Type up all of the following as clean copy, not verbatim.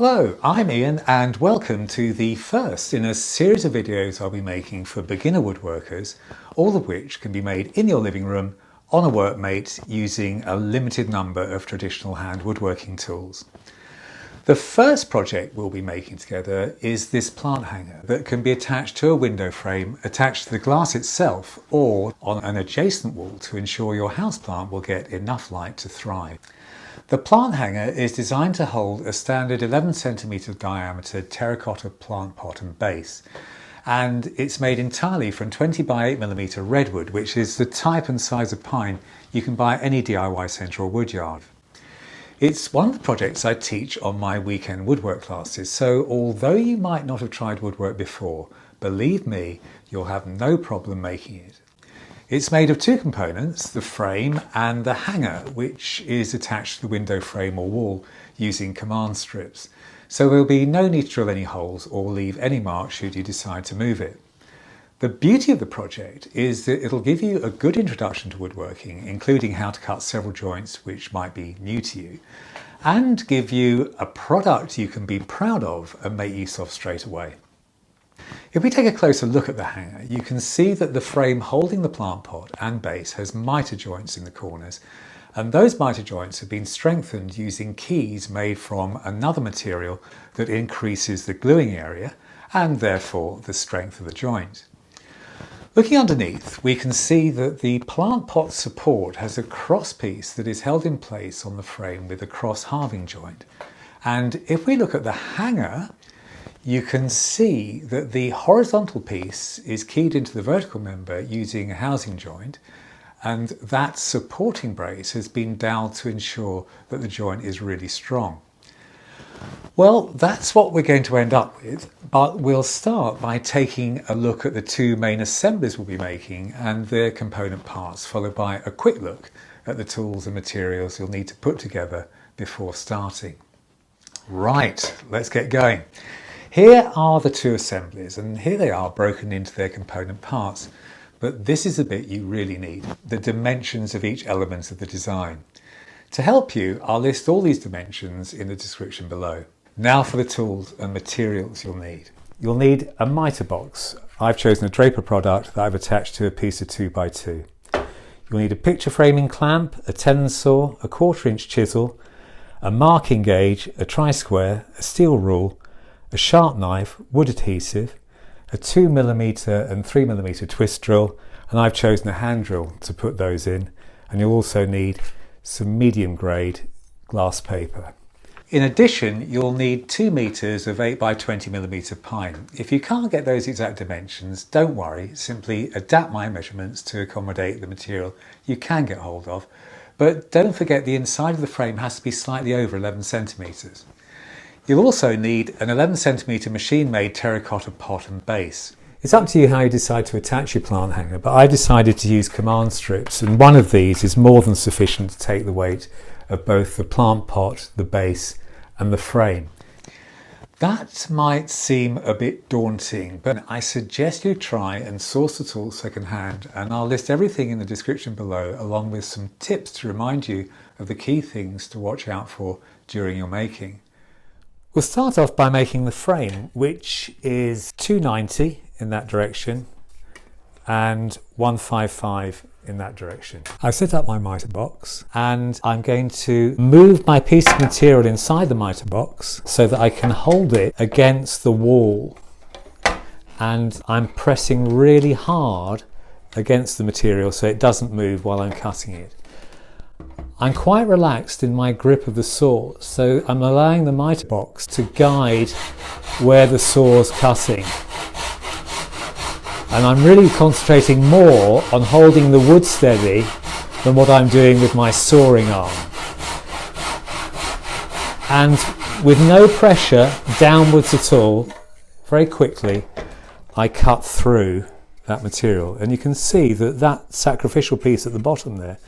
Hello, I'm Ian and welcome to the first in a series of videos I'll be making for beginner woodworkers, all of which can be made in your living room on a workmate using a limited number of traditional hand woodworking tools. The first project we'll be making together is this plant hanger that can be attached to a window frame, attached to the glass itself or on an adjacent wall to ensure your houseplant will get enough light to thrive. The plant hanger is designed to hold a standard 11 cm diameter terracotta plant pot and base, and it's made entirely from 20 by 8 mm redwood, which is the type and size of pine you can buy at any DIY centre or woodyard. It's one of the projects I teach on my weekend woodwork classes, so although you might not have tried woodwork before, believe me, you'll have no problem making it. It's made of two components, the frame and the hanger, which is attached to the window frame or wall using command strips. So there'll be no need to drill any holes or leave any marks should you decide to move it. The beauty of the project is that it'll give you a good introduction to woodworking, including how to cut several joints which might be new to you, and give you a product you can be proud of and make use of straight away. If we take a closer look at the hanger, you can see that the frame holding the plant pot and base has mitre joints in the corners, and those mitre joints have been strengthened using keys made from another material that increases the gluing area and therefore the strength of the joint. Looking underneath, we can see that the plant pot support has a cross piece that is held in place on the frame with a cross halving joint. And if we look at the hanger, you can see that the horizontal piece is keyed into the vertical member using a housing joint, and that supporting brace has been doweled to ensure that the joint is really strong. Well, that's what we're going to end up with, but we'll start by taking a look at the two main assemblies we'll be making and their component parts, followed by a quick look at the tools and materials you'll need to put together before starting. Right, let's get going. Here are the two assemblies, and here they are broken into their component parts. But this is the bit you really need, the dimensions of each element of the design. To help you, I'll list all these dimensions in the description below. Now for the tools and materials you'll need. You'll need a mitre box. I've chosen a Draper product that I've attached to a piece of 2x2. You'll need a picture framing clamp, a tenon saw, a 1/4 inch chisel, a marking gauge, a tri-square, a steel rule, a sharp knife, wood adhesive, a 2mm and 3mm twist drill, and I've chosen a hand drill to put those in, and you'll also need some medium grade glass paper. In addition, you'll need 2 meters of 8 by 20mm pine. If you can't get those exact dimensions, don't worry, simply adapt my measurements to accommodate the material you can get hold of, but don't forget the inside of the frame has to be slightly over 11 centimeters. You'll also need an 11 cm machine-made terracotta pot and base. It's up to you how you decide to attach your plant hanger, but I decided to use command strips, and one of these is more than sufficient to take the weight of both the plant pot, the base and the frame. That might seem a bit daunting, but I suggest you try and source the tools second-hand, and I'll list everything in the description below along with some tips to remind you of the key things to watch out for during your making. We'll start off by making the frame, which is 290 in that direction and 155 in that direction. I've set up my mitre box and I'm going to move my piece of material inside the mitre box so that I can hold it against the wall, and I'm pressing really hard against the material so it doesn't move while I'm cutting it. I'm quite relaxed in my grip of the saw, so I'm allowing the mitre box to guide where the saw's cutting. And I'm really concentrating more on holding the wood steady than what I'm doing with my sawing arm. And with no pressure downwards at all, very quickly, I cut through that material. And you can see that that sacrificial piece at the bottom there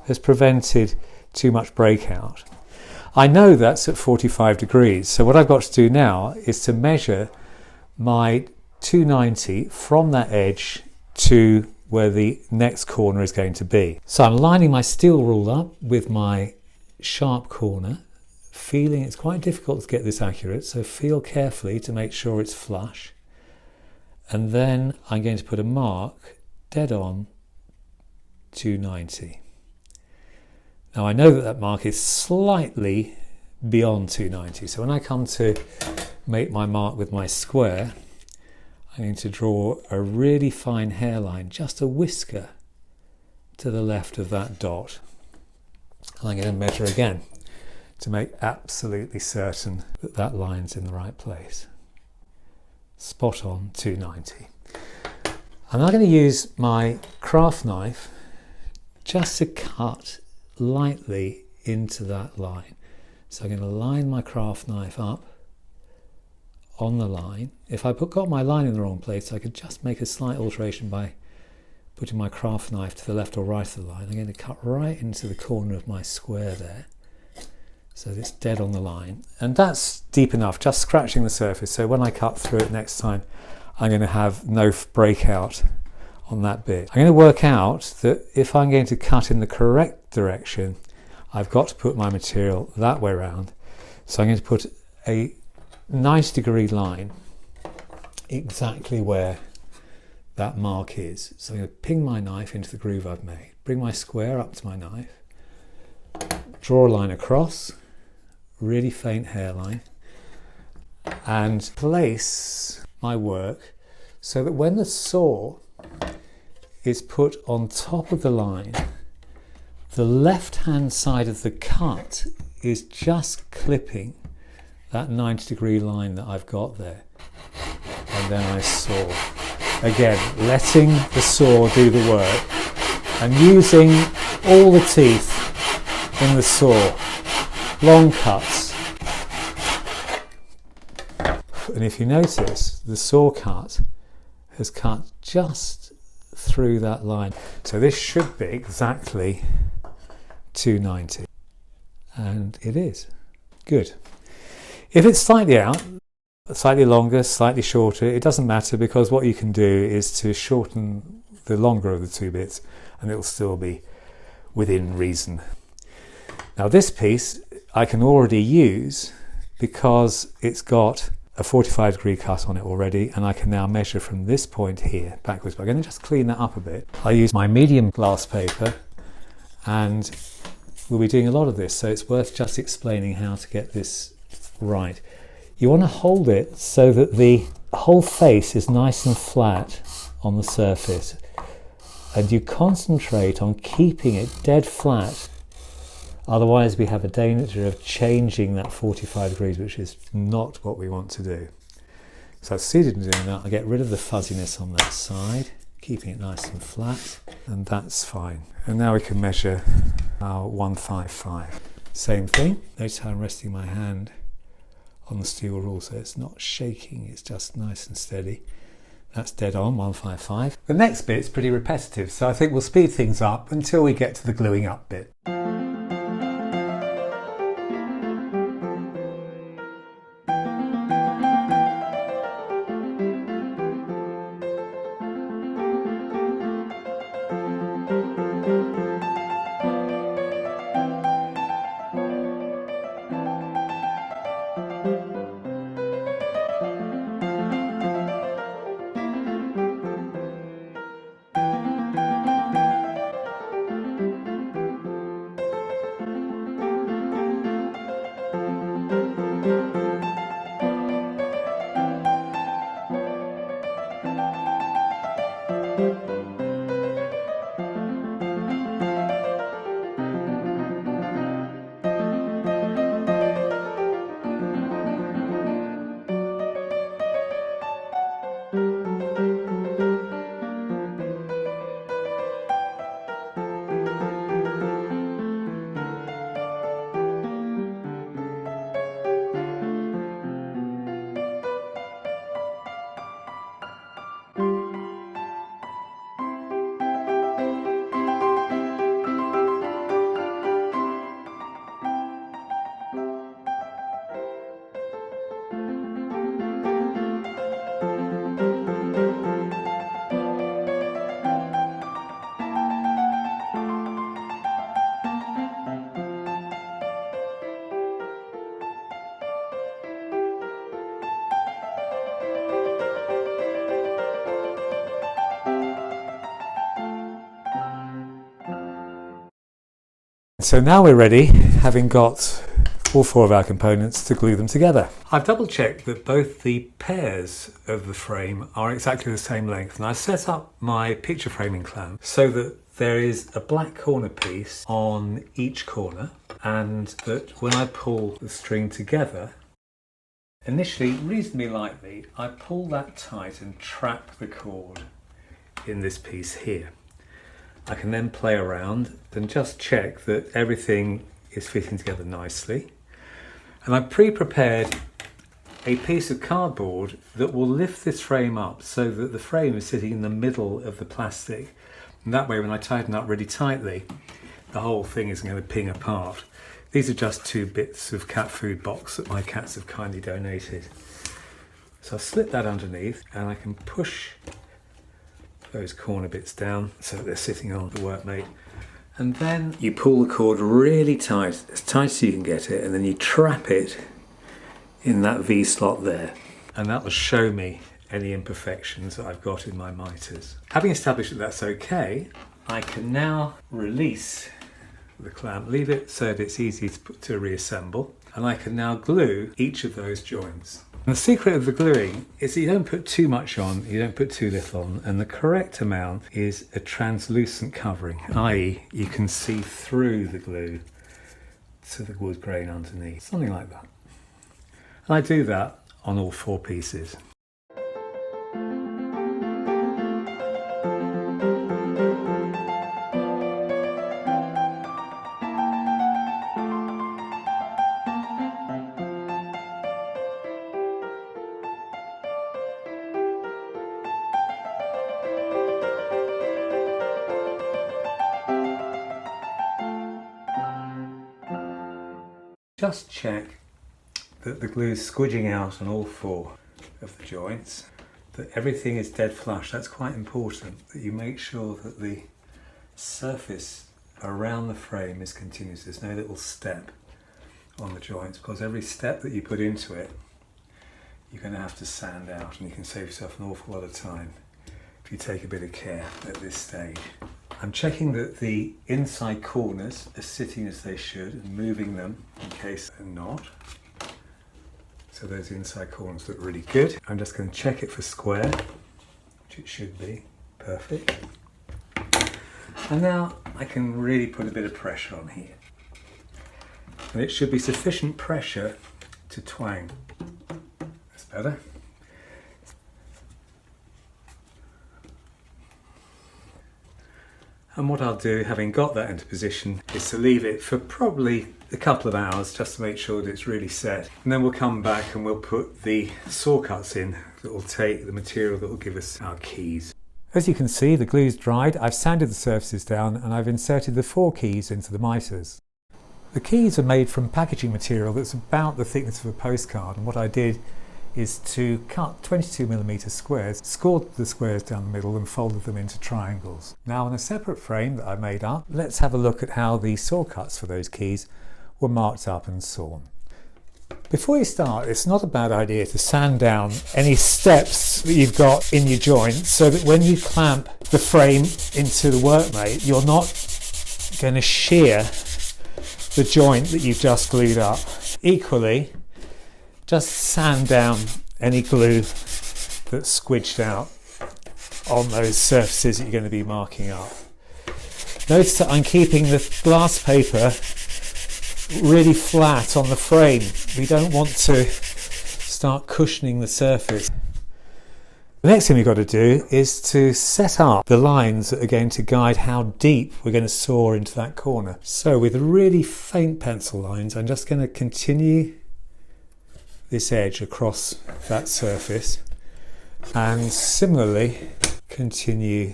has prevented too much breakout. I know that's at 45 degrees, so what I've got to do now is to measure my 290 from that edge to where the next corner is going to be. So I'm lining my steel rule up with my sharp corner, feeling, it's quite difficult to get this accurate, so feel carefully to make sure it's flush. And then I'm going to put a mark dead on 290. Now I know that that mark is slightly beyond 290, so when I come to make my mark with my square, I'm going to draw a really fine hairline, just a whisker to the left of that dot. And I'm going to measure again to make absolutely certain that that line's in the right place. Spot on 290. I'm now going to use my craft knife just to cut lightly into that line. So I'm going to line my craft knife up on the line. If I got my line in the wrong place, I could just make a slight alteration by putting my craft knife to the left or right of the line. I'm going to cut right into the corner of my square there, so that it's dead on the line. And that's deep enough, just scratching the surface, so when I cut through it next time, I'm going to have no breakout on that bit. I'm going to work out that if I'm going to cut in the correct direction, I've got to put my material that way around. So I'm going to put a 90-degree line exactly where that mark is. So I'm going to ping my knife into the groove I've made, bring my square up to my knife, draw a line across, really faint hairline, and place my work so that when the saw is put on top of the line, the left-hand side of the cut is just clipping that 90-degree line that I've got there. And then I saw. Again, letting the saw do the work and using all the teeth in the saw. Long cuts. And if you notice, the saw cut has cut just through that line. So this should be exactly 290. And it is. Good. If it's slightly out, slightly longer, slightly shorter, it doesn't matter, because what you can do is to shorten the longer of the two bits and it'll still be within reason. Now this piece I can already use because it's got a 45-degree cut on it already, and I can now measure from this point here backwards. But I'm going to just clean that up a bit. I use my medium glass paper, and we'll be doing a lot of this, so it's worth just explaining how to get this right. You want to hold it so that the whole face is nice and flat on the surface, and you concentrate on keeping it dead flat. Otherwise we have a danger of changing that 45 degrees, which is not what we want to do. So I've succeeded in doing that. I get rid of the fuzziness on that side, keeping it nice and flat, and that's fine. And now we can measure our 155. Same thing. Notice how I'm resting my hand on the steel rule, so it's not shaking, it's just nice and steady. That's dead on, 155. The next bit's pretty repetitive, so I think we'll speed things up until we get to the gluing up bit. So now we're ready, having got all four of our components, to glue them together. I've double checked that both the pairs of the frame are exactly the same length, and I set up my picture framing clamp so that there is a black corner piece on each corner, and that when I pull the string together, initially reasonably lightly, I pull that tight and trap the cord in this piece here. I can then play around and just check that everything is fitting together nicely. And I've pre-prepared a piece of cardboard that will lift this frame up so that the frame is sitting in the middle of the plastic. And that way, when I tighten up really tightly, the whole thing isn't going to ping apart. These are just 2 bits of cat food box that my cats have kindly donated. So I'll slip that underneath and I can push those corner bits down so that they're sitting on the workmate. And then you pull the cord really tight as you can get it, and then you trap it in that V slot there. And that will show me any imperfections that I've got in my mitres. Having established that that's okay, I can now release the clamp, leave it so that it's easy to reassemble, and I can now glue each of those joints. And the secret of the gluing is that you don't put too much on, you don't put too little on, and the correct amount is a translucent covering, i.e. you can see through the glue to the wood grain underneath, something like that. And I do that on all 4 pieces. Just check that the glue is squidging out on all 4 of the joints, that everything is dead flush. That's quite important, that you make sure that the surface around the frame is continuous. There's no little step on the joints, because every step that you put into it, you're going to have to sand out, and you can save yourself an awful lot of time if you take a bit of care at this stage. I'm checking that the inside corners are sitting as they should and moving them in case they're not. So those inside corners look really good. I'm just going to check it for square, which it should be. Perfect. And now I can really put a bit of pressure on here. And it should be sufficient pressure to twang. That's better. And what I'll do, having got that into position, is to leave it for probably a couple of hours just to make sure that it's really set. And then we'll come back and we'll put the saw cuts in that will take the material that will give us our keys. As you can see, the glue's dried. I've sanded the surfaces down and I've inserted the 4 keys into the mitres. The keys are made from packaging material that's about the thickness of a postcard, and what I did is to cut 22mm squares, scored the squares down the middle and folded them into triangles. Now, on a separate frame that I made up, let's have a look at how the saw cuts for those keys were marked up and sawn. Before you start, it's not a bad idea to sand down any steps that you've got in your joint so that when you clamp the frame into the workmate, you're not going to shear the joint that you've just glued up. Equally, just sand down any glue that's squidged out on those surfaces that you're going to be marking up. Notice that I'm keeping the glass paper really flat on the frame. We don't want to start cushioning the surface. The next thing we've got to do is to set up the lines that are going to guide how deep we're going to saw into that corner. So with really faint pencil lines, I'm just going to continue this edge across that surface, and similarly continue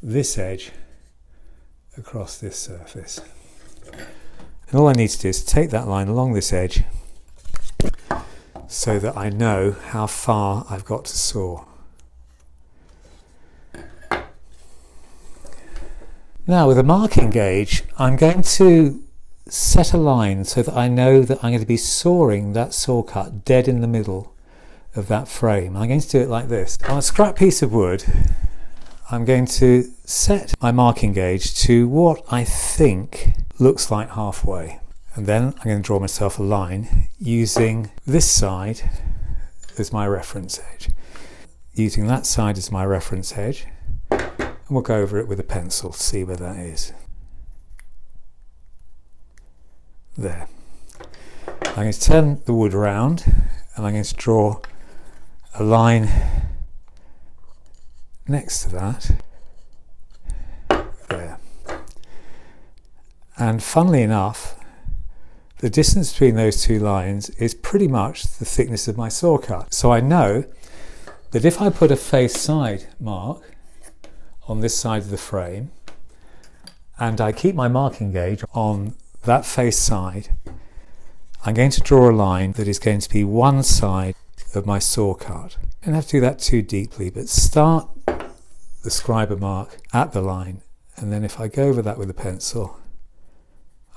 this edge across this surface. And all I need to do is take that line along this edge so that I know how far I've got to saw. Now, with a marking gauge, I'm going to set a line so that I know that I'm going to be sawing that saw cut dead in the middle of that frame. I'm going to do it like this. On a scrap piece of wood, I'm going to set my marking gauge to what I think looks like halfway. And then I'm going to draw myself a line using this side as my reference edge. Using that side as my reference edge, and we'll go over it with a pencil to see where that is. There. I'm going to turn the wood around and I'm going to draw a line next to that. There. And funnily enough, the distance between those two lines is pretty much the thickness of my saw cut. So I know that if I put a face side mark on this side of the frame and I keep my marking gauge on that face side, I'm going to draw a line that is going to be one side of my saw cut. I don't have to do that too deeply, but start the scriber mark at the line, and then if I go over that with a pencil,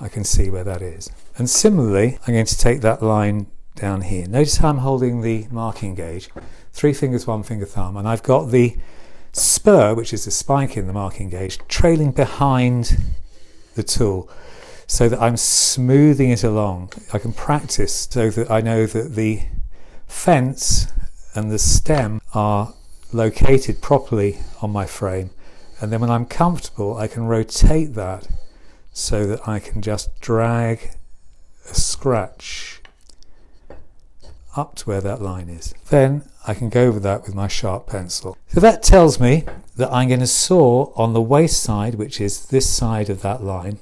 I can see where that is. And similarly, I'm going to take that line down here. Notice how I'm holding the marking gauge, 3 fingers, 1 finger, thumb, and I've got the spur, which is the spike in the marking gauge, trailing behind the tool so that I'm smoothing it along. I can practice so that I know that the fence and the stem are located properly on my frame, and then when I'm comfortable I can rotate that so that I can just drag a scratch up to where that line is. Then I can go over that with my sharp pencil. So that tells me that I'm going to saw on the waste side, which is this side of that line,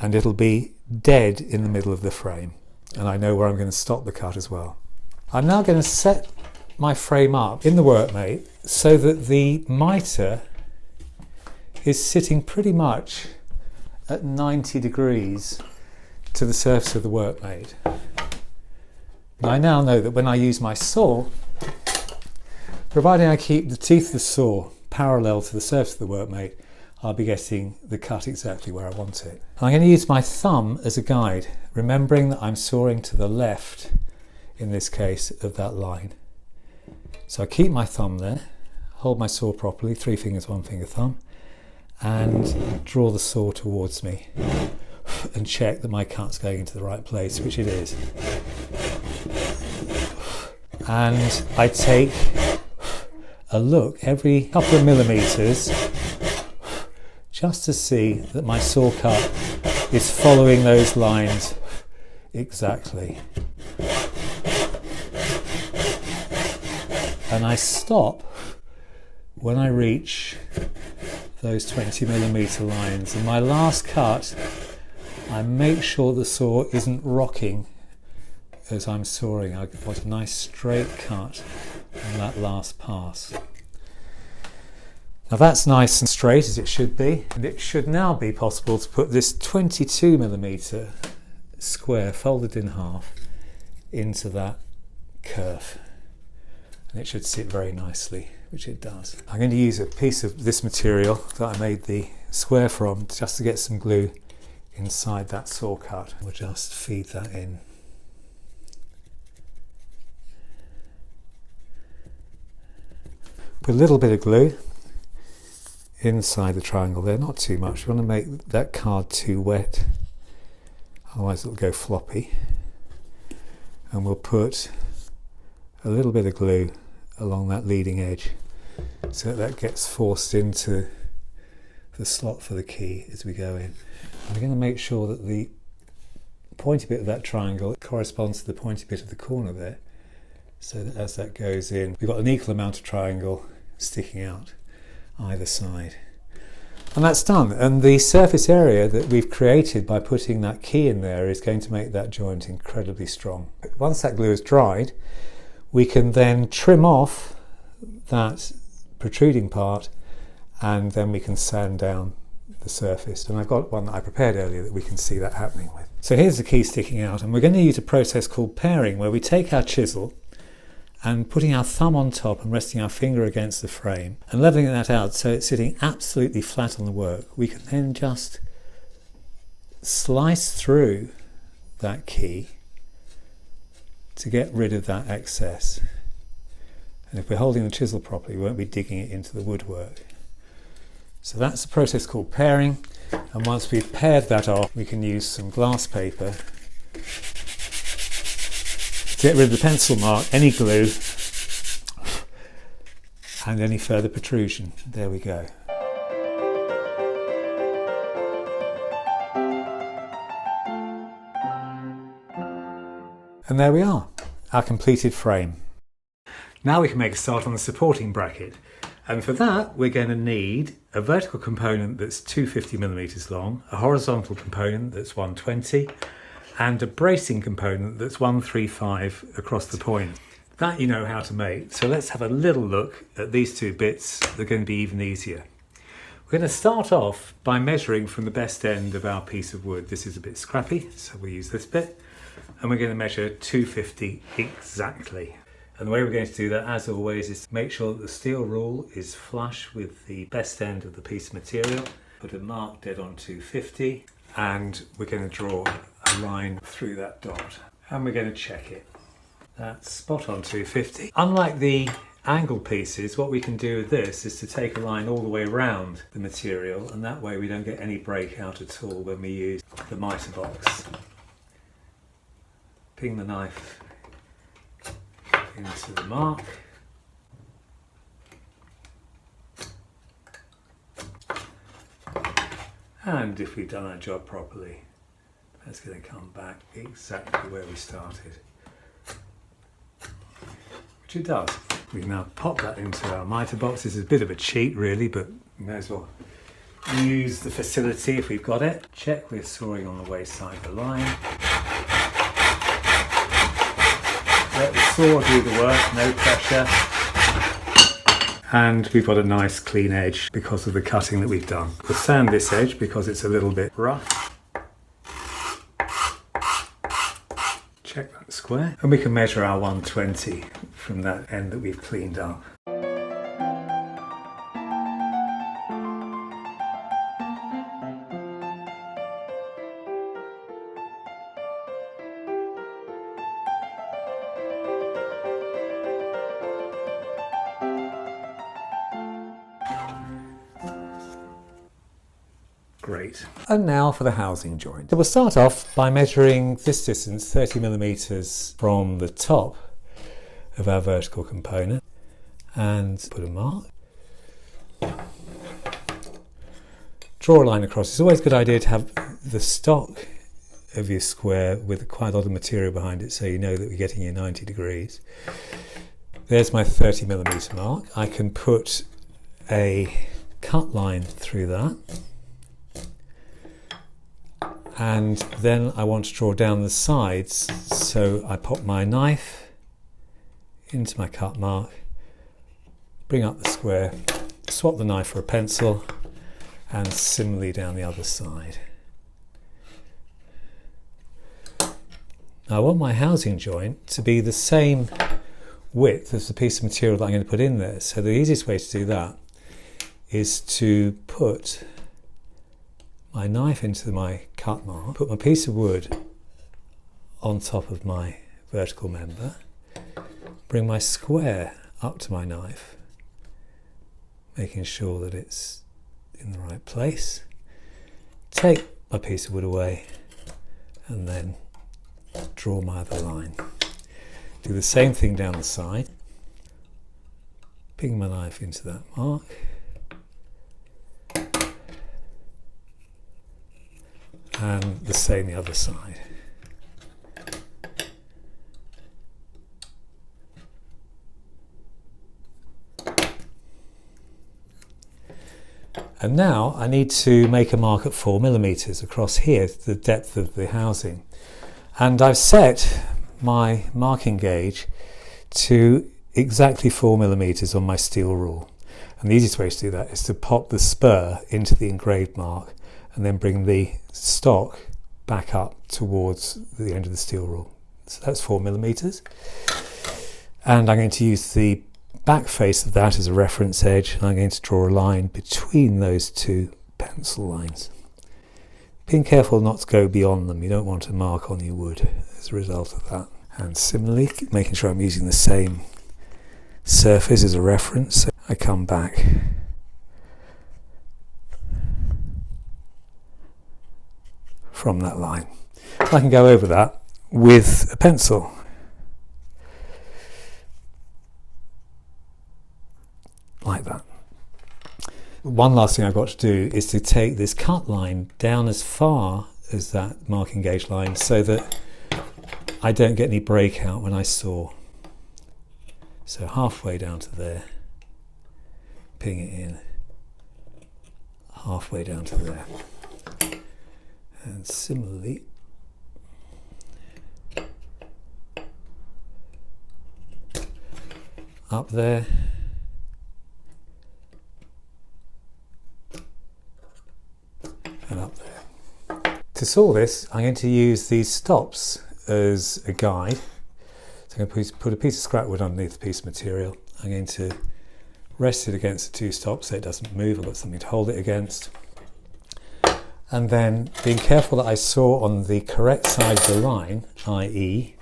and it'll be dead in the middle of the frame, and I know where I'm going to stop the cut as well. I'm now going to set my frame up in the workmate so that the mitre is sitting pretty much at 90 degrees to the surface of the workmate. I now know that when I use my saw, providing I keep the teeth of the saw parallel to the surface of the workmate, I'll be getting the cut exactly where I want it. I'm going to use my thumb as a guide, remembering that I'm sawing to the left, in this case, of that line. So I keep my thumb there, hold my saw properly, 3 fingers, 1 finger, thumb, and draw the saw towards me and check that my cut's going into the right place, which it is. And I take a look every couple of millimeters just to see that my saw cut is following those lines exactly. And I stop when I reach those 20 millimeter lines. And my last cut, I make sure the saw isn't rocking as I'm sawing. I want a nice straight cut on that last pass. Now that's nice and straight as it should be, and it should now be possible to put this 22 millimeter square folded in half into that curve, and it should sit very nicely, which it does. I'm going to use a piece of this material that I made the square from just to get some glue inside that saw cut. We'll just feed that in. Put a little bit of glue inside the triangle there, not too much. We want to make that card too wet, otherwise it'll go floppy. And we'll put a little bit of glue along that leading edge so that gets forced into the slot for the key as we go in. I'm going to make sure that the pointy bit of that triangle corresponds to the pointy bit of the corner there, so that as that goes in, we've got an equal amount of triangle sticking out either side. And that's done, and the surface area that we've created by putting that key in there is going to make that joint incredibly strong. Once that glue is dried, we can then trim off that protruding part, and then we can sand down the surface. And I've got one that I prepared earlier that we can see that happening with. So here's the key sticking out, and we're going to use a process called paring, where we take our chisel and putting our thumb on top and resting our finger against the frame and leveling that out so it's sitting absolutely flat on the work, we can then just slice through that key to get rid of that excess. And if we're holding the chisel properly, we won't be digging it into the woodwork. So that's a process called pairing, and once we've paired that off, we can use some glass paper to get rid of the pencil mark, any glue, and any further protrusion. There we go. And there we are, our completed frame. Now we can make a start on the supporting bracket. And for that, we're going to need a vertical component that's 250mm long, a horizontal component that's 120, and a bracing component that's 135 across the point. That you know how to make. So let's have a little look at these two bits. They're going to be even easier. We're going to start off by measuring from the best end of our piece of wood. This is a bit scrappy, so we'll use this bit. And we're going to measure 250 exactly. And the way we're going to do that, as always, is to make sure that the steel rule is flush with the best end of the piece of material. Put a mark dead on 250, and we're going to draw a line through that dot. And we're going to check it. That's spot on 250. Unlike the angle pieces, what we can do with this is to take a line all the way around the material, and that way we don't get any breakout at all when we use the mitre box. Ping the knife into the mark. And if we've done our job properly, that's going to come back exactly where we started. Which it does. We can now pop that into our mitre box. This is a bit of a cheat really, but we may as well use the facility if we've got it. Check we're sawing on the waist side of the line. Let the saw do the work, no pressure. And we've got a nice clean edge because of the cutting that we've done. We'll sand this edge because it's a little bit rough. Check that square. And we can measure our 120 from that end that we've cleaned up. Great. And now for the housing joint. So we'll start off by measuring this distance, 30mm from the top of our vertical component, and put a mark. Draw a line across. It's always a good idea to have the stock of your square with quite a lot of material behind it, so you know that we're getting your 90 degrees. There's my 30mm mark. I can put a cut line through that. And then I want to draw down the sides, so I pop my knife into my cut mark, bring up the square, swap the knife for a pencil, and similarly down the other side. Now I want my housing joint to be the same width as the piece of material that I'm going to put in there, so the easiest way to do that is to put my knife into my cut mark, put my piece of wood on top of my vertical member, bring my square up to my knife, making sure that it's in the right place, take my piece of wood away, and then draw my other line. Do the same thing down the side, ping my knife into that mark, and the same the other side. And now I need to make a mark at 4mm across here, the depth of the housing. And I've set my marking gauge to exactly 4mm on my steel rule. And the easiest way to do that is to pop the spur into the engraved mark and then bring the stock back up towards the end of the steel rule. So that's 4mm. And I'm going to use the back face of that as a reference edge, and I'm going to draw a line between those two pencil lines. Being careful not to go beyond them, you don't want a mark on your wood as a result of that. And similarly, making sure I'm using the same surface as a reference, I come back from that line. I can go over that with a pencil. Like that. One last thing I've got to do is to take this cut line down as far as that marking gauge line so that I don't get any breakout when I saw. So halfway down to there, ping it in, halfway down to there. And similarly, up there, and up there. To saw this, I'm going to use these stops as a guide. So I'm going to put a piece of scrap wood underneath a piece of material. I'm going to rest it against the two stops so it doesn't move. I've got something to hold it against. And then being careful that I saw on the correct side of the line, i.e.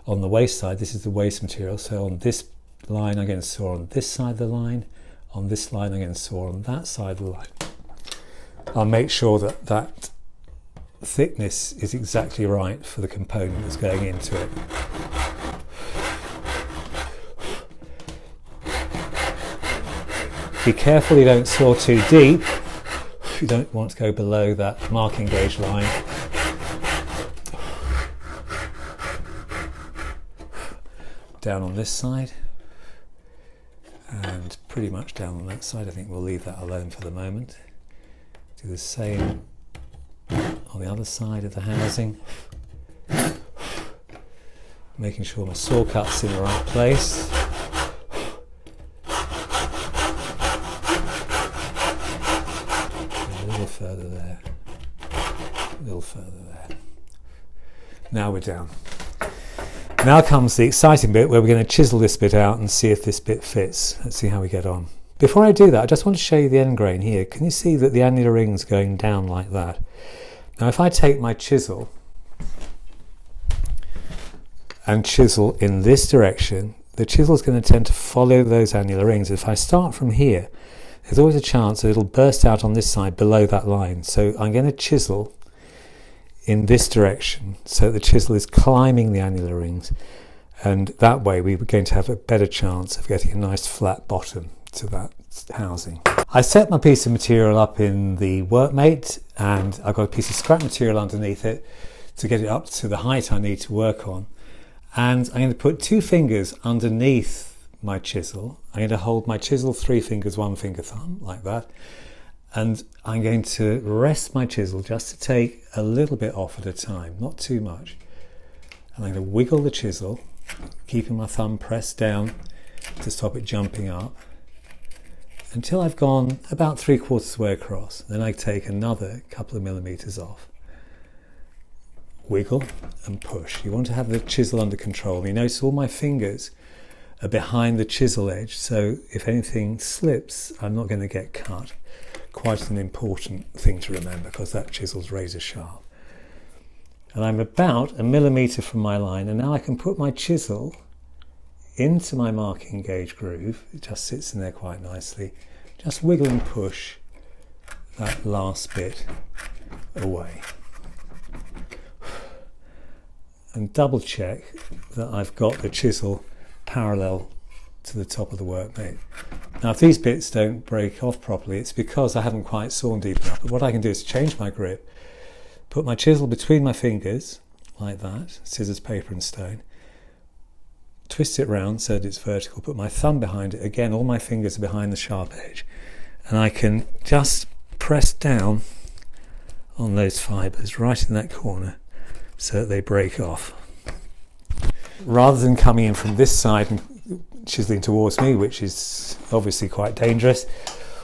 on the waste side, this is the waste material, so on this line I'm going to saw on this side of the line, on this line I'm going to saw on that side of the line. I'll make sure that that thickness is exactly right for the component that's going into it. Be careful you don't saw too deep. You don't want to go below that marking gauge line. Down on this side and pretty much down on that side. I think we'll leave that alone for the moment. Do the same on the other side of the housing. Making sure my saw cut's in the right place. A little further there, a little further there. Now we're down. Now comes the exciting bit where we're going to chisel this bit out and see if this bit fits. Let's see how we get on. Before I do that, I just want to show you the end grain here. Can you see that the annular ring's going down like that? Now if I take my chisel and chisel in this direction, the chisel is going to tend to follow those annular rings. If I start from here, there's always a chance that it'll burst out on this side below that line. So I'm going to chisel in this direction so the chisel is climbing the annular rings, and that way we're going to have a better chance of getting a nice flat bottom to that housing. I set my piece of material up in the workmate and I've got a piece of scrap material underneath it to get it up to the height I need to work on, and I'm going to put 2 fingers underneath my chisel. I'm going to hold my chisel 3 fingers, 1 finger thumb, like that, and I'm going to rest my chisel just to take a little bit off at a time, not too much. And I'm going to wiggle the chisel, keeping my thumb pressed down to stop it jumping up, until I've gone about 3/4 of the way across. Then I take another couple of millimeters off. Wiggle and push. You want to have the chisel under control. You notice all my fingers are behind the chisel edge, so if anything slips, I'm not going to get cut. Quite an important thing to remember, because that chisel's razor sharp. And I'm about 1 millimeter from my line, and now I can put my chisel into my marking gauge groove. It just sits in there quite nicely. Just wiggle and push that last bit away. And double check that I've got the chisel parallel to the top of the workmate. Now if these bits don't break off properly, it's because I haven't quite sawn deep enough. But what I can do is change my grip, put my chisel between my fingers, like that, scissors, paper and stone, twist it round so that it's vertical, put my thumb behind it, again all my fingers are behind the sharp edge, and I can just press down on those fibres right in that corner so that they break off. Rather than coming in from this side and chiseling towards me, which is obviously quite dangerous,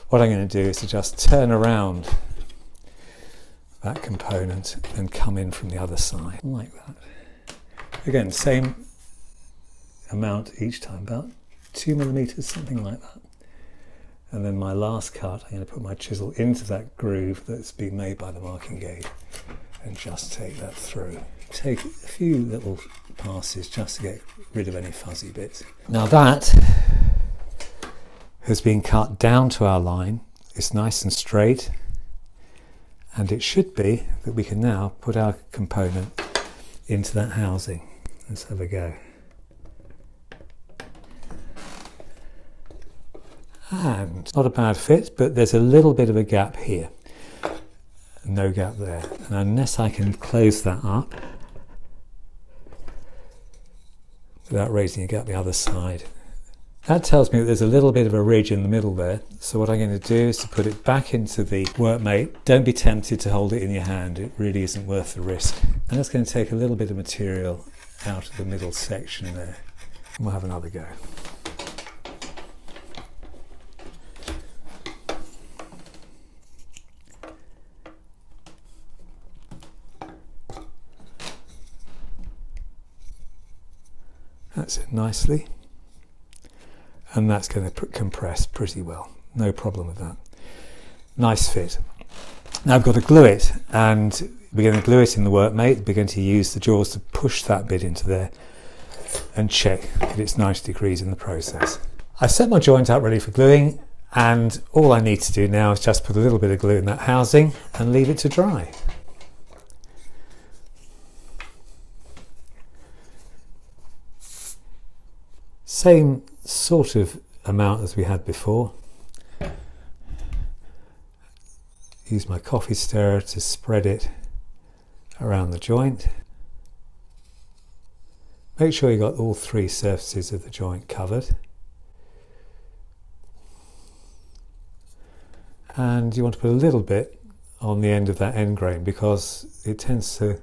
what I'm going to do is to just turn around that component and come in from the other side, like that. Again, same amount each time, about 2 millimeters, something like that. And then my last cut, I'm going to put my chisel into that groove that's been made by the marking gauge and just take that through. Take a few little passes just to get rid of any fuzzy bits. Now that has been cut down to our line. It's nice and straight, And it should be that we can now put our component into that housing. Let's have a go. And not a bad fit, but there's a little bit of a gap here. No gap there. And unless I can close that up without raising a gap the other side, that tells me that there's a little bit of a ridge in the middle there. So what I'm going to do is to put it back into the workmate. Don't be tempted to hold it in your hand. It really isn't worth the risk. And that's going to take a little bit of material out of the middle section there. And we'll have another go. That's it nicely. And that's going to compress pretty well. No problem with that. Nice fit. Now I've got to glue it, and we're going to glue it in the workmate. We're going to use the jaws to push that bit into there and check that it's 90 degrees in the process. I've set my joint up ready for gluing, and all I need to do now is just put a little bit of glue in that housing and leave it to dry. Same sort of amount as we had before. Use my coffee stirrer to spread it around the joint. Make sure you've got all three surfaces of the joint covered. And you want to put a little bit on the end of that end grain because it tends to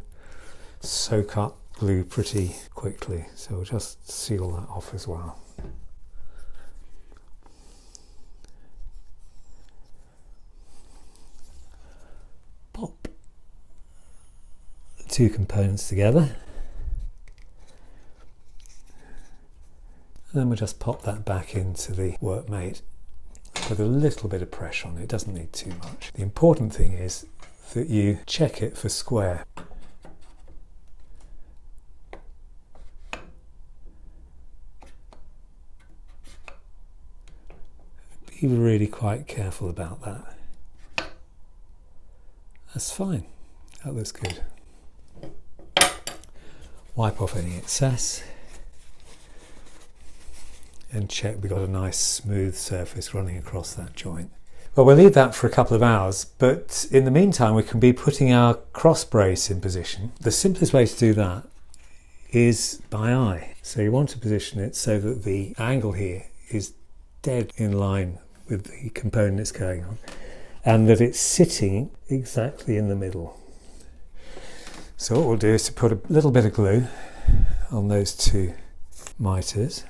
soak up glue pretty quickly. So we'll just seal that off as well. Pop the two components together, and then we'll just pop that back into the workmate with a little bit of pressure on it. It doesn't need too much. The important thing is that you check it for square. Be really quite careful about that. That's fine. That looks good. Wipe off any excess and check we've got a nice smooth surface running across that joint. Well, we'll leave that for a couple of hours, but in the meantime we can be putting our cross brace in position. The simplest way to do that is by eye. So you want to position it so that the angle here is dead in line with the component it's going on, and that it's sitting exactly in the middle. So what we'll do is to put a little bit of glue on those two mitres.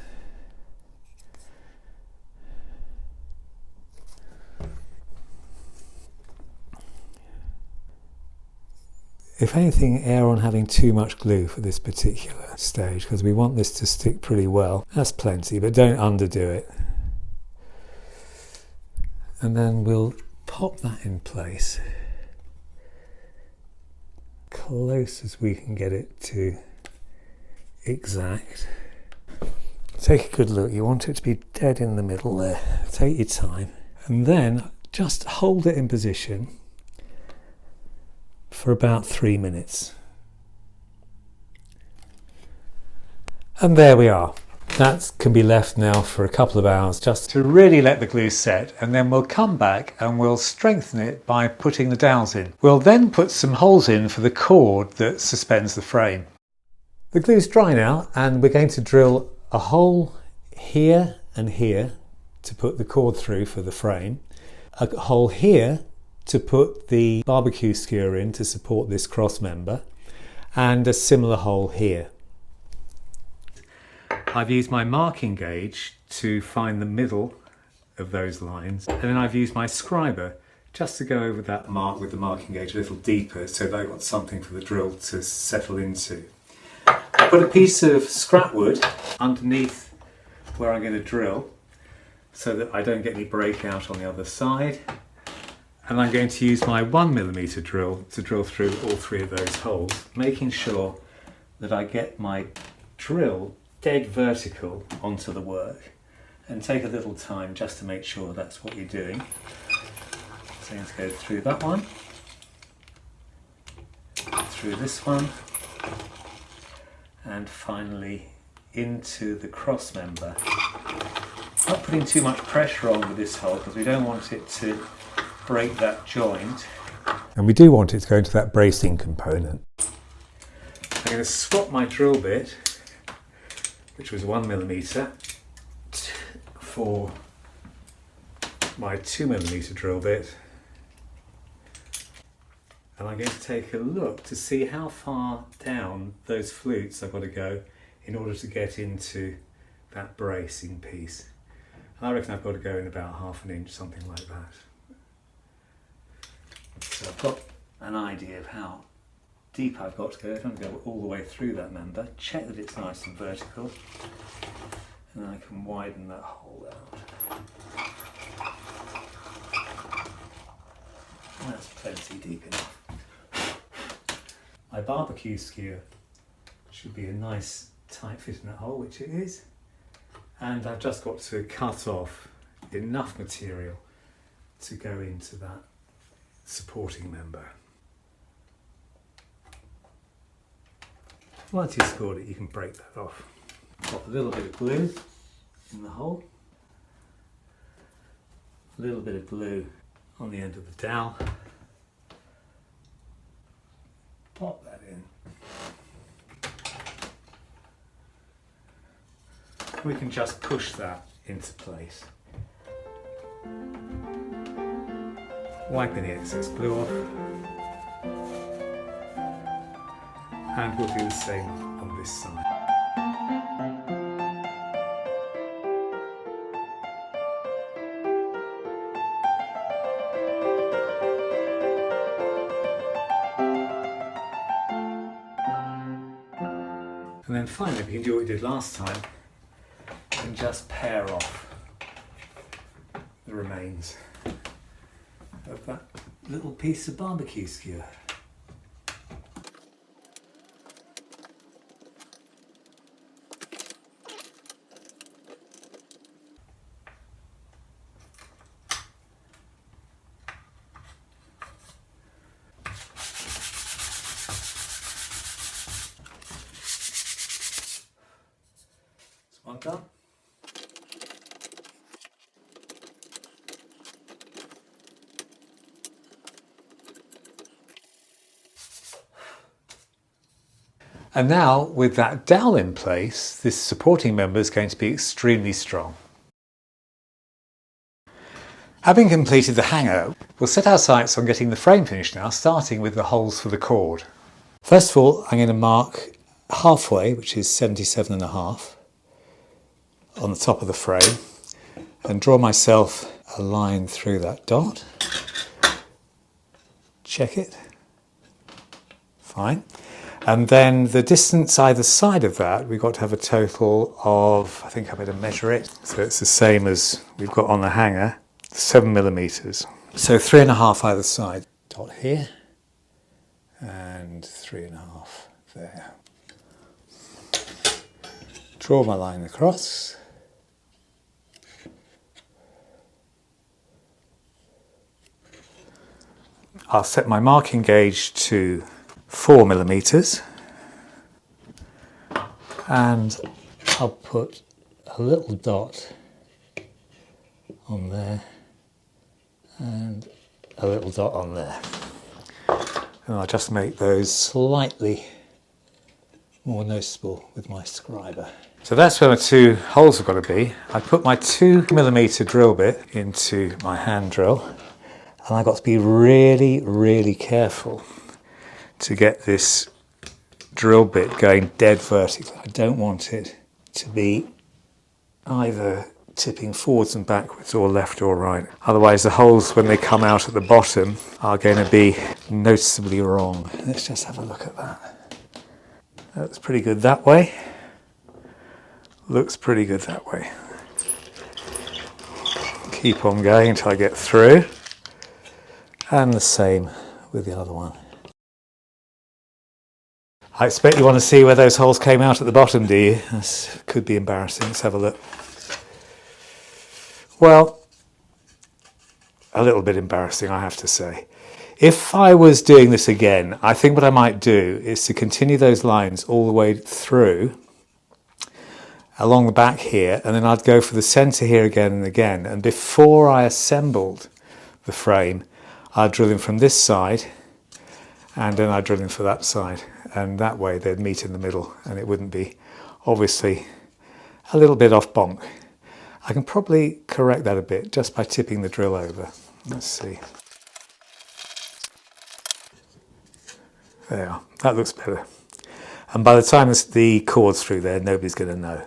If anything, err on having too much glue for this particular stage, because we want this to stick pretty well. That's plenty, but don't underdo it. And then we'll pop that in place close as we can get it to exact. Take a good look. You want it to be dead in the middle there. Take your time, and then just hold it in position for about 3 minutes. And there we are. That can be left now for a couple of hours just to really let the glue set, and then we'll come back and we'll strengthen it by putting the dowels in. We'll then put some holes in for the cord that suspends the frame. The glue's dry now, and we're going to drill a hole here and here to put the cord through for the frame, a hole here to put the barbecue skewer in to support this cross member, and a similar hole here. I've used my marking gauge to find the middle of those lines, and then I've used my scriber just to go over that mark with the marking gauge a little deeper so that I've got something for the drill to settle into. I put a piece of scrap wood underneath where I'm going to drill so that I don't get any breakout on the other side, and I'm going to use my 1mm drill to drill through all three of those holes, making sure that I get my drill dead vertical onto the work, and take a little time just to make sure that's what you're doing. So let's go through that one. through this one, and finally into the cross member. Not putting too much pressure on with this hole because we don't want it to break that joint. And we do want it to go into that bracing component. I'm going to swap my drill bit, which was 1mm, for my 2mm drill bit. And I'm going to take a look to see how far down those flutes I've got to go in order to get into that bracing piece. I reckon I've got to go in about 1/2 inch, something like that. So I've got an idea of how deep I've got to go. I don't want to go all the way through that member. Check that it's nice and vertical, and then I can widen that hole out. That's plenty deep enough. My barbecue skewer should be a nice tight fit in that hole, which it is. And I've just got to cut off enough material to go into that supporting member. Once you've scored it, you can break that off. Got a little bit of glue in the hole, a little bit of glue on the end of the dowel. Pop that in. We can just push that into place. Wiping the excess glue off. And we'll do the same on this side. And then finally we can do what we did last time and just pare off the remains of that little piece of barbecue skewer. One done. And now, with that dowel in place, this supporting member is going to be extremely strong. Having completed the hanger, we'll set our sights on getting the frame finished now, starting with the holes for the cord. First of all, I'm going to mark halfway, which is 77.5, on the top of the frame, and draw myself a line through that dot. Check it. Fine. And then the distance either side of that, we've got to have a total of, I think I better measure it, so it's the same as we've got on the hanger, 7mm. So 3.5 either side. Dot here, and 3.5 there. Draw my line across. I'll set my marking gauge to 4mm, and I'll put a little dot on there and a little dot on there, and I'll just make those slightly more noticeable with my scriber. So that's where my two holes have got to be. I put my 2mm drill bit into my hand drill, and I've got to be really, really careful to get this drill bit going dead vertically. I don't want it to be either tipping forwards and backwards or left or right. Otherwise the holes, when they come out at the bottom, are going to be noticeably wrong. Let's just have a look at that. That's pretty good that way. Looks pretty good that way. Keep on going until I get through. And the same with the other one. I expect you want to see where those holes came out at the bottom, do you? This could be embarrassing. Let's have a look. Well, a little bit embarrassing, I have to say. If I was doing this again, I think what I might do is to continue those lines all the way through along the back here, and then I'd go for the centre here again and again, and before I assembled the frame I'd drill in from this side and then I'd drill in for that side, and that way they'd meet in the middle and it wouldn't be obviously a little bit off bonk. I can probably correct that a bit just by tipping the drill over. Let's see. There, that looks better. And by the time the cord's through there, nobody's going to know.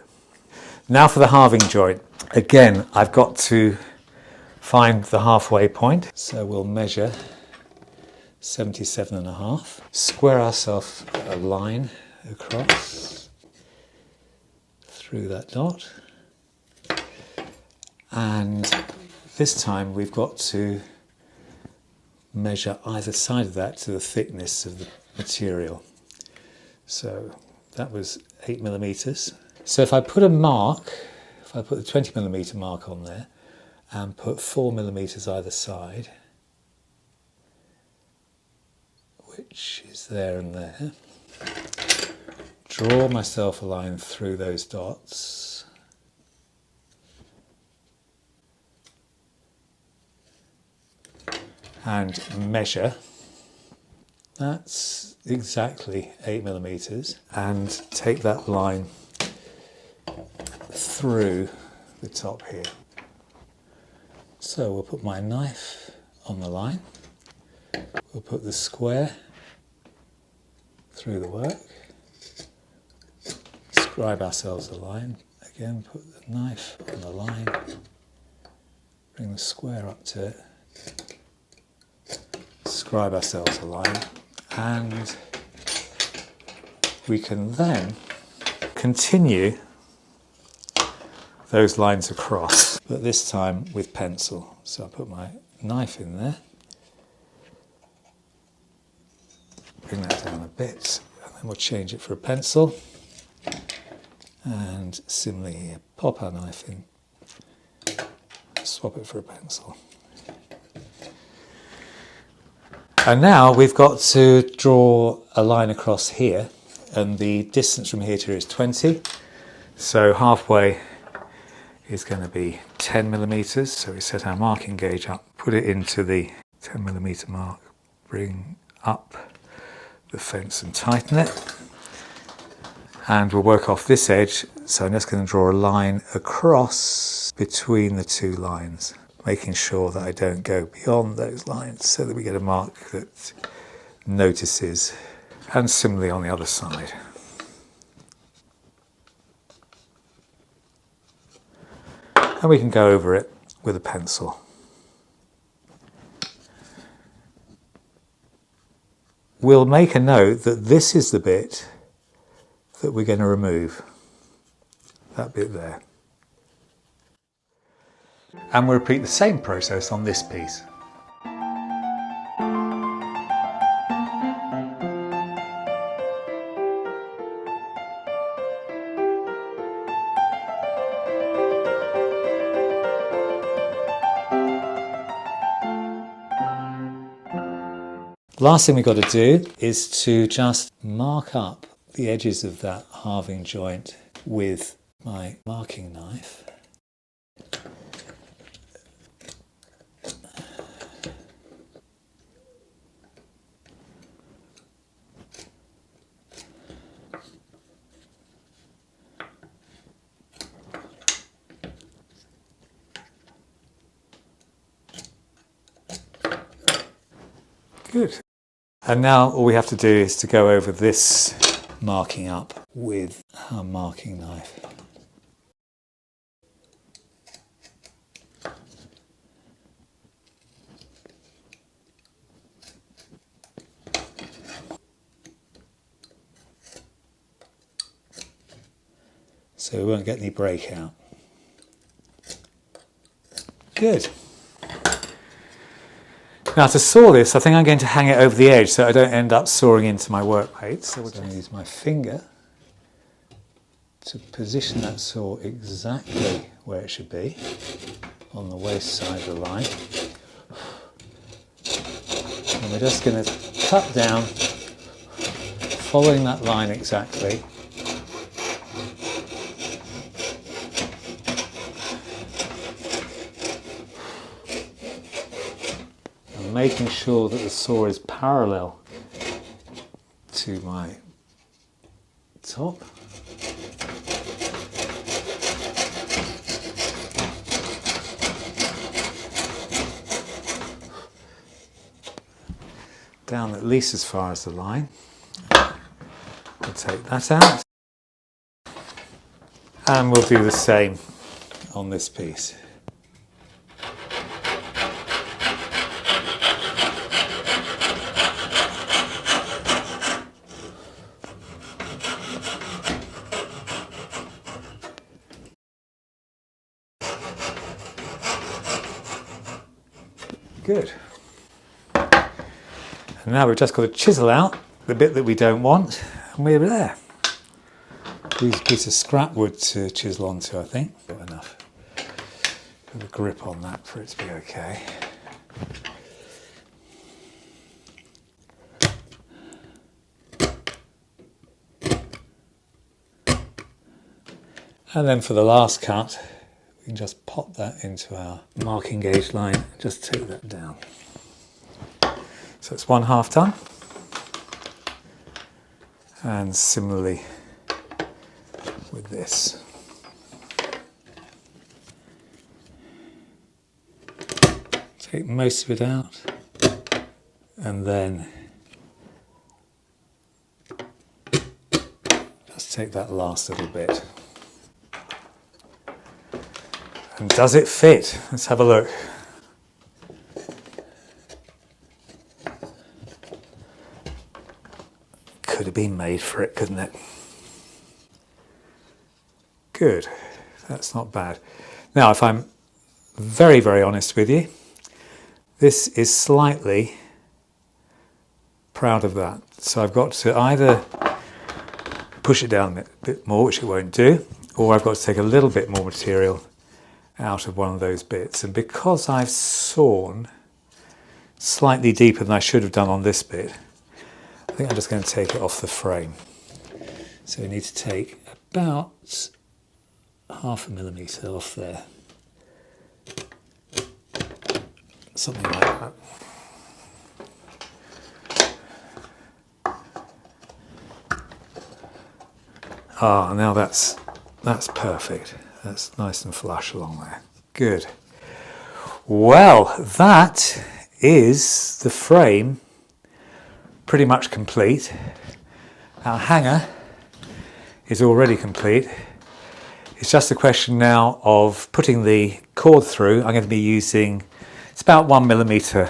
Now for the halving joint. Again, I've got to find the halfway point. So we'll measure 77.5. Square ourselves a line across through that dot. And this time we've got to measure either side of that to the thickness of the material. So that was 8 millimeters. So if I put a mark, if I put the 20 millimeter mark on there and put 4 millimeters either side, which is there and there, draw myself a line through those dots, and measure. That's exactly 8 millimeters, and take that line through the top here. So we'll put my knife on the line, we'll put the square through the work, scribe ourselves a line, again put the knife on the line, bring the square up to it, scribe ourselves a line, and we can then continue those lines across, but this time with pencil. So I put my knife in there, bring that down a bit, and then we'll change it for a pencil, and similarly here, pop our knife in, swap it for a pencil. And now we've got to draw a line across here, and the distance from here to here is 20, so halfway is going to be 10 millimeters. So we set our marking gauge up, put it into the 10 millimeter mark, bring up the fence and tighten it, and we'll work off this edge. So I'm just going to draw a line across between the two lines, making sure that I don't go beyond those lines so that we get a mark that notices, and similarly on the other side. And we can go over it with a pencil. We'll make a note that this is the bit that we're going to remove, that bit there. And we'll repeat the same process on this piece. Last thing we've got to do is to just mark up the edges of that halving joint with my marking knife. Good. And now all we have to do is to go over this marking up with our marking knife. So we won't get any breakout. Good. Now to saw this, I think I'm going to hang it over the edge so I don't end up sawing into my workmate. So we're going to use my finger to position that saw exactly where it should be, on the waist side of the line. And we're just going to cut down, following that line exactly. And making sure that the saw is parallel to my top. Down at least as far as the line. We'll take that out. And we'll do the same on this piece. Good. And now we've just got to chisel out the bit that we don't want, and we're there. Use a piece of scrap wood to chisel onto, I think. Got enough. Put a grip on that for it to be okay. And then for the last cut, we can just pop that into our marking gauge line and just take that down. So it's 1/2 done. And similarly with this. Take most of it out and then just take that last little bit. And does it fit? Let's have a look. Could have been made for it, couldn't it? Good. That's not bad. Now, if I'm very, very honest with you, this is slightly proud of that. So I've got to either push it down a bit more, which it won't do, or I've got to take a little bit more material out of one of those bits. And because I've sawn slightly deeper than I should have done on this bit, I think I'm just going to take it off the frame. So we need to take about 1/2 millimetre off there. Something like that. Ah, now that's perfect. That's nice and flush along there. Good. Well, that is the frame pretty much complete. Our hanger is already complete. It's just a question now of putting the cord through. I'm going to be using, it's about 1 millimetre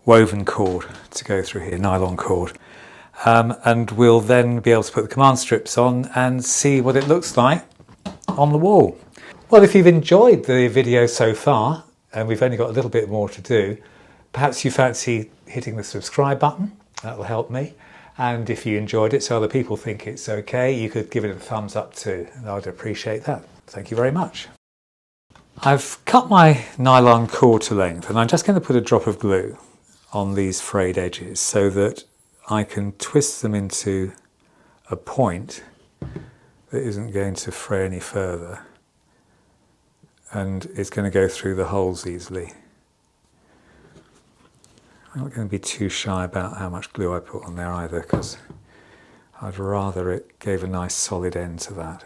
woven cord to go through here, nylon cord. And we'll then be able to put the command strips on and see what it looks like on the wall. Well, if you've enjoyed the video so far, and we've only got a little bit more to do, perhaps you fancy hitting the subscribe button. That will help me. And if you enjoyed it so other people think it's okay, you could give it a thumbs up too, and I'd appreciate that. Thank you very much. I've cut my nylon cord to length, and I'm just going to put a drop of glue on these frayed edges so that I can twist them into a point that isn't going to fray any further, and it's going to go through the holes easily. I'm not going to be too shy about how much glue I put on there either, because I'd rather it gave a nice solid end to that.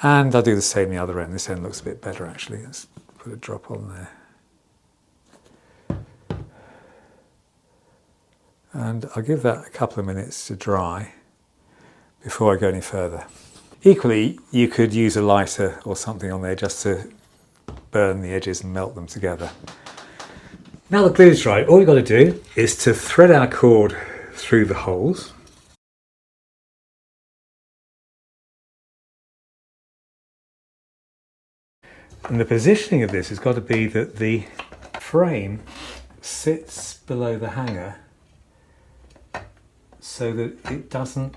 And I'll do the same the other end. This end looks a bit better actually. Let's put a drop on there. And I'll give that a couple of minutes to dry before I go any further. Equally, you could use a lighter or something on there just to burn the edges and melt them together. Now the glue's dry, all we've got to do is to thread our cord through the holes. And the positioning of this has got to be that the frame sits below the hanger so that it doesn't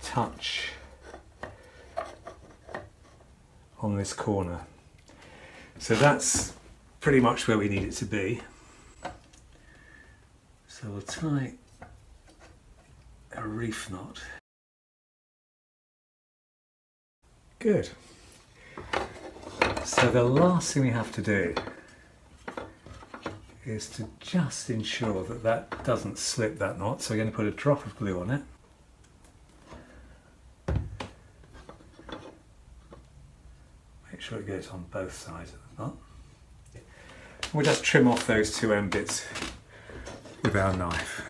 touch on this corner. So that's pretty much where we need it to be. So we'll tie a reef knot. Good. So the last thing we have to do is to just ensure that that doesn't slip, that knot. So we're going to put a drop of glue on it. Make sure it goes on both sides of the knot. We'll just trim off those two end bits with our knife.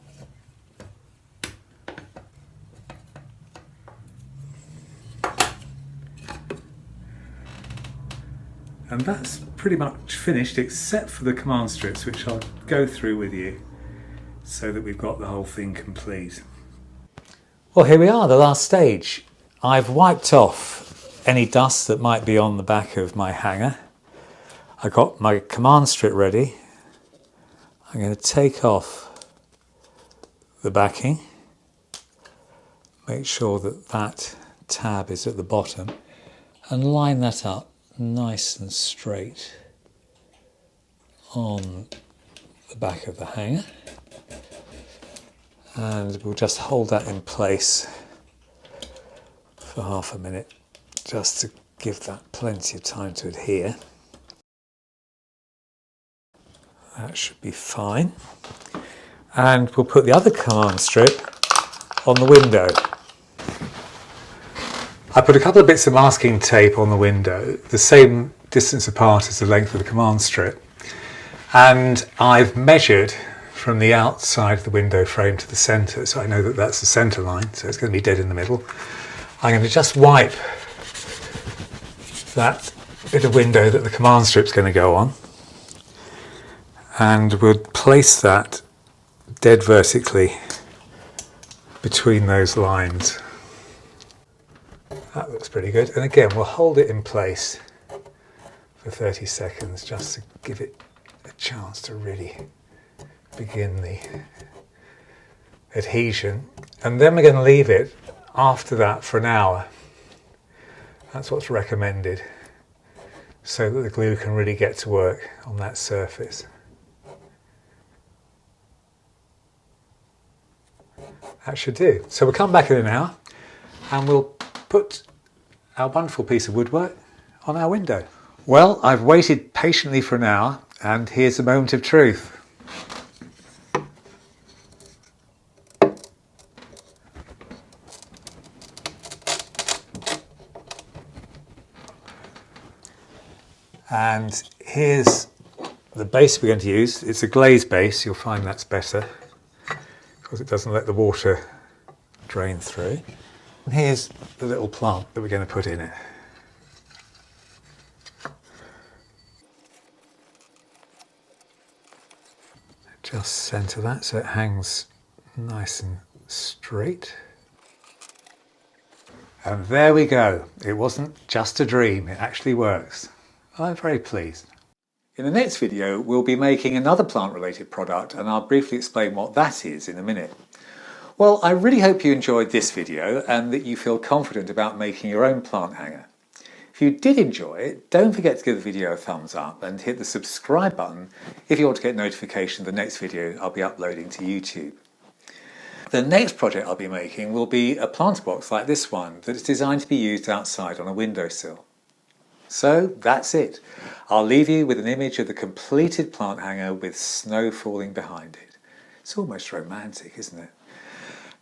And that's pretty much finished except for the command strips, which I'll go through with you so that we've got the whole thing complete. Well, here we are, the last stage. I've wiped off any dust that might be on the back of my hanger. I got my command strip ready. I'm going to take off the backing, make sure that that tab is at the bottom, and line that up nice and straight on the back of the hanger, and we'll just hold that in place for half a minute just to give that plenty of time to adhere. That should be fine, and we'll put the other command strip on the window. I put a couple of bits of masking tape on the window, the same distance apart as the length of the command strip, and I've measured from the outside of the window frame to the centre, so I know that that's the centre line, so it's going to be dead in the middle. I'm going to just wipe that bit of window that the command strip's going to go on, and we'll place that dead vertically between those lines. That looks pretty good. And again, we'll hold it in place for 30 seconds just to give it a chance to really begin the adhesion. And then we're going to leave it after that for an hour. That's what's recommended, so that the glue can really get to work on that surface. That should do. So we'll come back in an hour and we'll put our wonderful piece of woodwork on our window. Well, I've waited patiently for an hour, and here's a moment of truth. And here's the base we're going to use. It's a glazed base. You'll find that's better because it doesn't let the water drain through. And here's the little plant that we're going to put in it. Just centre that so it hangs nice and straight. And there we go. It wasn't just a dream, it actually works. I'm very pleased. In the next video, we'll be making another plant-related product, and I'll briefly explain what that is in a minute. Well, I really hope you enjoyed this video and that you feel confident about making your own plant hanger. If you did enjoy it, don't forget to give the video a thumbs up and hit the subscribe button if you want to get notification of the next video I'll be uploading to YouTube. The next project I'll be making will be a planter box like this one that is designed to be used outside on a windowsill. So that's it. I'll leave you with an image of the completed plant hanger with snow falling behind it. It's almost romantic, isn't it?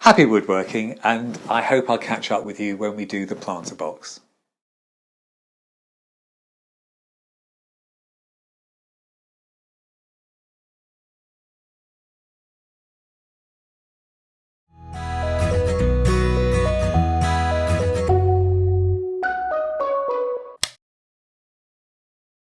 Happy woodworking, and I hope I'll catch up with you when we do the planter box.